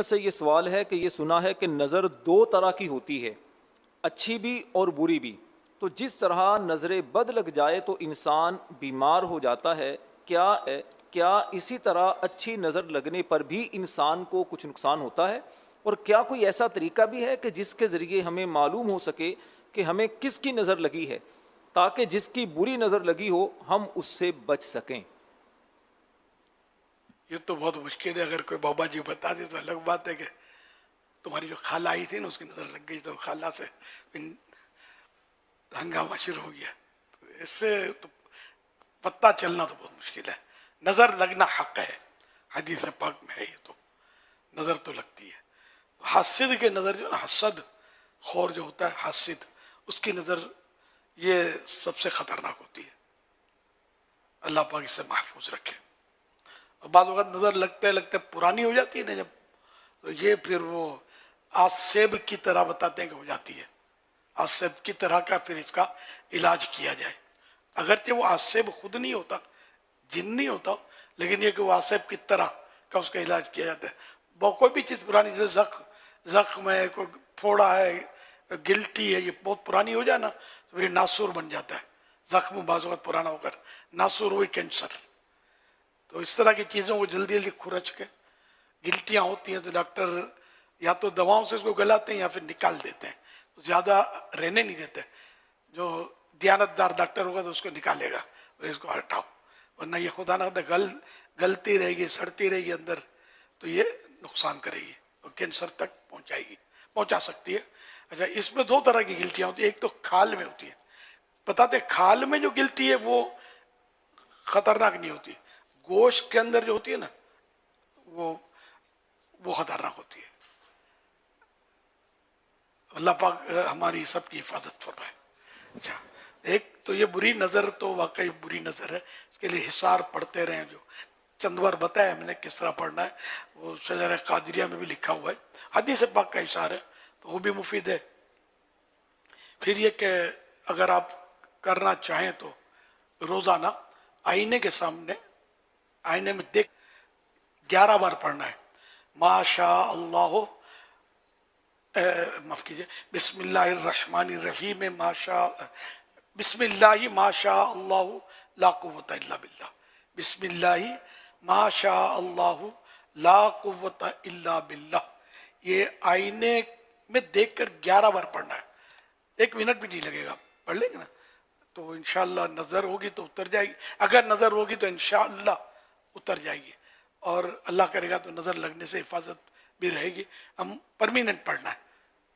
سے یہ سوال ہے کہ یہ سنا ہے کہ نظر دو طرح کی ہوتی ہے، اچھی بھی اور بری بھی، تو جس طرح نظر بد لگ جائے تو انسان بیمار ہو جاتا ہے، کیا اسی طرح اچھی نظر لگنے پر بھی انسان کو کچھ نقصان ہوتا ہے؟ اور کیا کوئی ایسا طریقہ بھی ہے کہ جس کے ذریعے ہمیں معلوم ہو سکے کہ ہمیں کس کی نظر لگی ہے، تاکہ جس کی بری نظر لگی ہو ہم اس سے بچ سکیں؟ یہ تو بہت مشکل ہے. اگر کوئی بابا جی بتا دے تو الگ بات ہے کہ تمہاری جو خالہ آئی تھی نا اس کی نظر لگ گئی تو خالہ سے ہنگامہ شروع ہو گیا. تو اس سے تو پتہ چلنا تو بہت مشکل ہے. نظر لگنا حق ہے، حدیث پاک میں ہے. یہ تو نظر تو لگتی ہے. حاسد کی نظر جو نا، حسد خور جو ہوتا ہے حاسد، اس کی نظر یہ سب سے خطرناک ہوتی ہے. اللہ پاک اس سے محفوظ رکھے. اور بعض اوقات نظر لگتے لگتے پرانی ہو جاتی ہے نا جب، تو یہ پھر وہ آسیب کی طرح بتاتے ہیں کہ ہو جاتی ہے. آسیب کی طرح کا پھر اس کا علاج کیا جائے. اگرچہ وہ آسیب خود نہیں ہوتا، جن نہیں ہوتا، لیکن یہ کہ وہ آسیب کی طرح کا اس کا علاج کیا جاتا ہے. کوئی بھی چیز پرانی، جیسے زخم ہے، کوئی پھوڑا ہے، گلٹی ہے، یہ بہت پرانی ہو جائے نا تو پھر ناسور بن جاتا ہے. زخم بعض اوقات پرانا ہو کر ناسور ہوئی کینسر. تو اس طرح کی چیزوں کو جلدی جلدی کھرچ کے، گلٹیاں ہوتی ہیں تو ڈاکٹر یا تو دواؤں سے اس کو گلاتے ہیں یا پھر نکال دیتے ہیں. تو زیادہ رہنے نہیں دیتے. جو دیانتدار ڈاکٹر ہوگا تو اس کو نکالے گا، اس کو ہٹاؤ، ورنہ یہ خدا نہ گلتی رہے گی، سڑتی رہے گی اندر، تو یہ نقصان کرے گی اور کینسر تک پہنچا سکتی ہے. اچھا، اس میں دو طرح کی گلٹیاں ہوتی ہیں. ایک تو کھال میں ہوتی ہے. بتاتے کھال میں جو گلٹی ہے وہ خطرناک نہیں ہوتی، گوشت کے اندر جو ہوتی ہے نا وہ خطرناک ہوتی ہے. اللہ پاک ہماری سب کی حفاظت فرمائے. اچھا، ایک تو یہ بری نظر تو واقعی بری نظر ہے. اس کے لیے حصار پڑھتے رہیں. جو چند بار بتایا ہم نے کس طرح پڑھنا ہے، وہ شجر قادریہ میں بھی لکھا ہوا ہے. حدیث پاک کا اشار ہے تو وہ بھی مفید ہے. پھر یہ کہ اگر آپ کرنا چاہیں تو روزانہ آئینے کے سامنے، آئینے میں دیکھ 11 بار پڑھنا ہے. ما شاء اللہ، معاف کیجیے، بسم اللہ الرحمن الرحیم، بسم اللہ ما شاء اللہ لا قوت الا باللہ. بسم اللہ ما شاء اللہ لا قوت الا باللہ. یہ آئینے میں دیکھ کر 11 بار پڑھنا ہے. 1 منٹ بھی نہیں لگے گا. پڑھ لیں گے نا تو انشاءاللہ نظر ہوگی تو اتر جائے گی. اگر نظر ہوگی تو انشاءاللہ اتر جائے گی، اور اللہ کرے گا تو نظر لگنے سے حفاظت بھی رہے گی. ہم پرمیننٹ پڑھنا ہے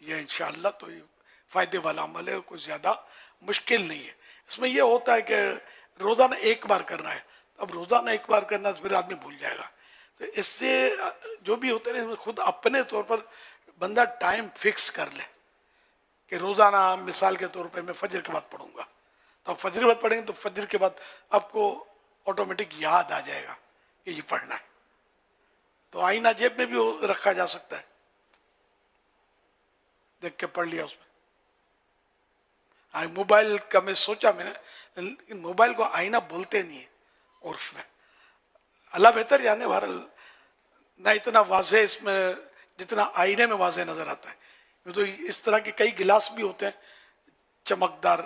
یہ انشاءاللہ. تو یہ فائدے والا عمل ہے، کوئی زیادہ مشکل نہیں ہے. اس میں یہ ہوتا ہے کہ روزانہ 1 بار کرنا ہے. اب روزانہ 1 بار کرنا تو پھر آدمی بھول جائے گا. تو اس سے جو بھی ہوتے ہیں خود اپنے طور پر بندہ ٹائم فکس کر لے کہ روزانہ، مثال کے طور پہ میں فجر کے بعد پڑھوں گا، تو آپ فجر کے بعد پڑھیں گے تو فجر کے بعد آپ کو آٹومیٹک یاد آ جائے گا کہ یہ پڑھنا ہے. تو آئینہ جیب میں بھی رکھا جا سکتا ہے، دیکھ کے پڑھ لیا اس میں. موبائل کا میں سوچا، میں نے موبائل کو آئینہ بولتے نہیں ہے عرف میں. اللہ بہتر جانے، بہرحال نہ اتنا واضح اس میں جتنا آئینے میں واضح نظر آتا ہے. تو اس طرح کے کئی گلاس بھی ہوتے ہیں، چمکدار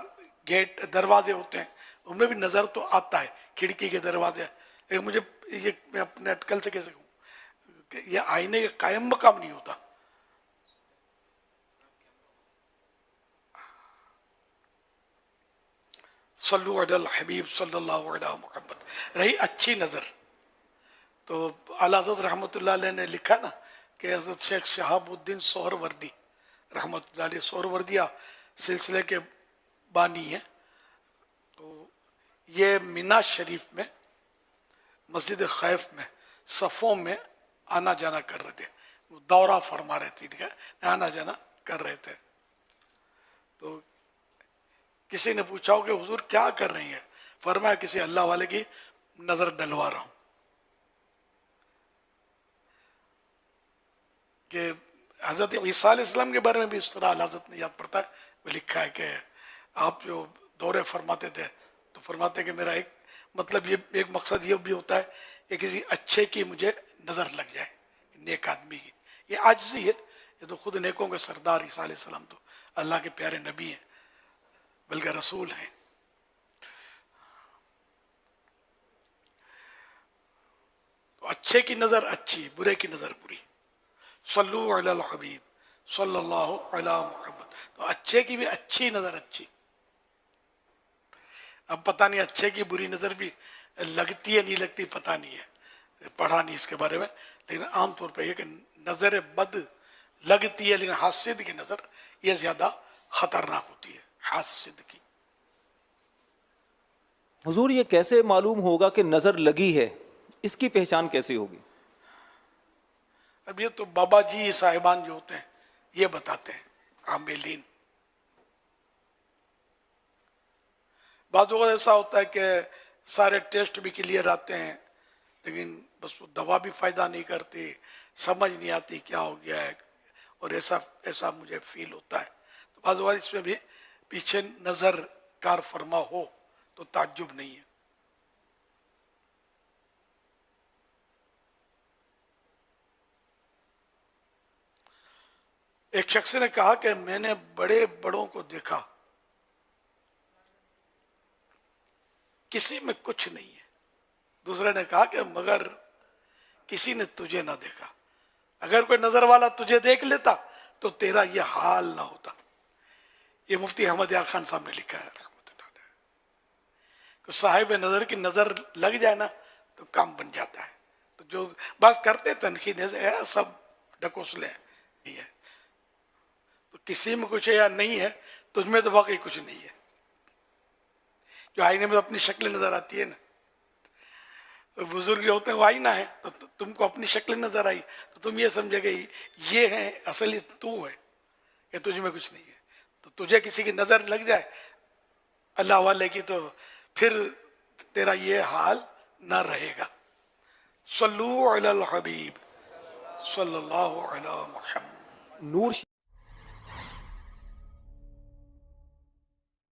گیٹ دروازے ہوتے ہیں، ان میں بھی نظر تو آتا ہے، کھڑکی کے دروازے. لیکن مجھے یہ میں اپنے اٹکل سے کیسے کہوں کہ یہ آئینے کے قائم مقام نہیں ہوتا. صلو علی الحبیب صلی اللہ علیہ محمد. رہی اچھی نظر، تو اعلیٰ حضرت رحمۃ اللہ علیہ نے لکھا نا کہ حضرت شیخ شہاب الدین سہروردی رحمۃ اللہ علیہ، سہروردیہ سلسلے کے بانی ہیں. تو یہ مینا شریف میں مسجد خیف میں صفوں میں آنا جانا کر رہے تھے. دورہ فرما رہے تھے، آنا جانا کر رہے تھے. تو کسی نے پوچھا ہو کہ حضور کیا کر رہی ہیں؟ فرمایا کسی اللہ والے کی نظر ڈلوا رہا ہوں. کہ حضرت عیسیٰ علیہ السلام کے بارے میں بھی اس طرح حضرت نے یاد پڑتا ہے، وہ لکھا ہے کہ آپ جو دورے فرماتے تھے تو فرماتے کہ میرا ایک مطلب، یہ ایک مقصد یہ بھی ہوتا ہے کہ کسی اچھے کی مجھے نظر لگ جائے، نیک آدمی کی. یہ عاجزی ہے. یہ تو خود نیکوں کے سردار عیسیٰ علیہ السلام تو اللہ کے پیارے نبی ہیں بلکہ رسول ہیں. تو اچھے کی نظر اچھی، برے کی نظر بری. صلو علی الحبیب صلی اللہ علی محمد. تو اچھے کی بھی اچھی نظر اچھی. اب پتہ نہیں اچھے کی بری نظر بھی لگتی ہے نہیں لگتی پتہ نہیں ہے، پڑھا نہیں اس کے بارے میں، لیکن عام طور پہ یہ کہ نظر بد لگتی ہے، لیکن حاسد کی نظر یہ زیادہ خطرناک ہوتی ہے. حاسد کی حضور یہ کیسے معلوم ہوگا کہ نظر لگی ہے؟ اس کی پہچان کیسے ہوگی؟ اب یہ تو بابا جی صاحبان جو ہوتے ہیں یہ بتاتے ہیں، عاملین. بعض اوقات ایسا ہوتا ہے کہ سارے ٹیسٹ بھی کلیئر آتے ہیں لیکن بس وہ دوا بھی فائدہ نہیں کرتی، سمجھ نہیں آتی کیا ہو گیا ہے، اور ایسا مجھے فیل ہوتا ہے. تو بعض اوقات اس میں بھی پیچھے نظر کار فرما ہو تو تعجب نہیں ہے. ایک شخص نے کہا کہ میں نے بڑے بڑوں کو دیکھا، کسی میں کچھ نہیں ہے. دوسرے نے کہا کہ مگر کسی نے تجھے نہ دیکھا. اگر کوئی نظر والا تجھے دیکھ لیتا تو تیرا یہ حال نہ ہوتا. یہ مفتی احمد یار خان صاحب نے لکھا ہے رحمۃ اللہ علیہ. کہ صاحب نظر کی نظر لگ جائے نا تو کام بن جاتا ہے. تو جو بس کرتے تنقید ہے سب ڈکوسلے ہیں. تو کسی میں کچھ ہے یا نہیں ہے، تجھ میں تو واقعی کچھ نہیں ہے. جو آئینے میں اپنی شکل نظر آتی ہے نا، بزرگ جو ہوتے ہیں وہ آئینہ ہے، تو تم کو اپنی شکل نظر آئی تو تم یہ سمجھے کہ یہ ہے اصلی تو ہے کہ تجھ میں کچھ نہیں ہے. تو تجھے کسی کی نظر لگ جائے اللہ والے کی تو پھر تیرا یہ حال نہ رہے گا. صلو علی الحبیب صلی اللہ علی محمد. نور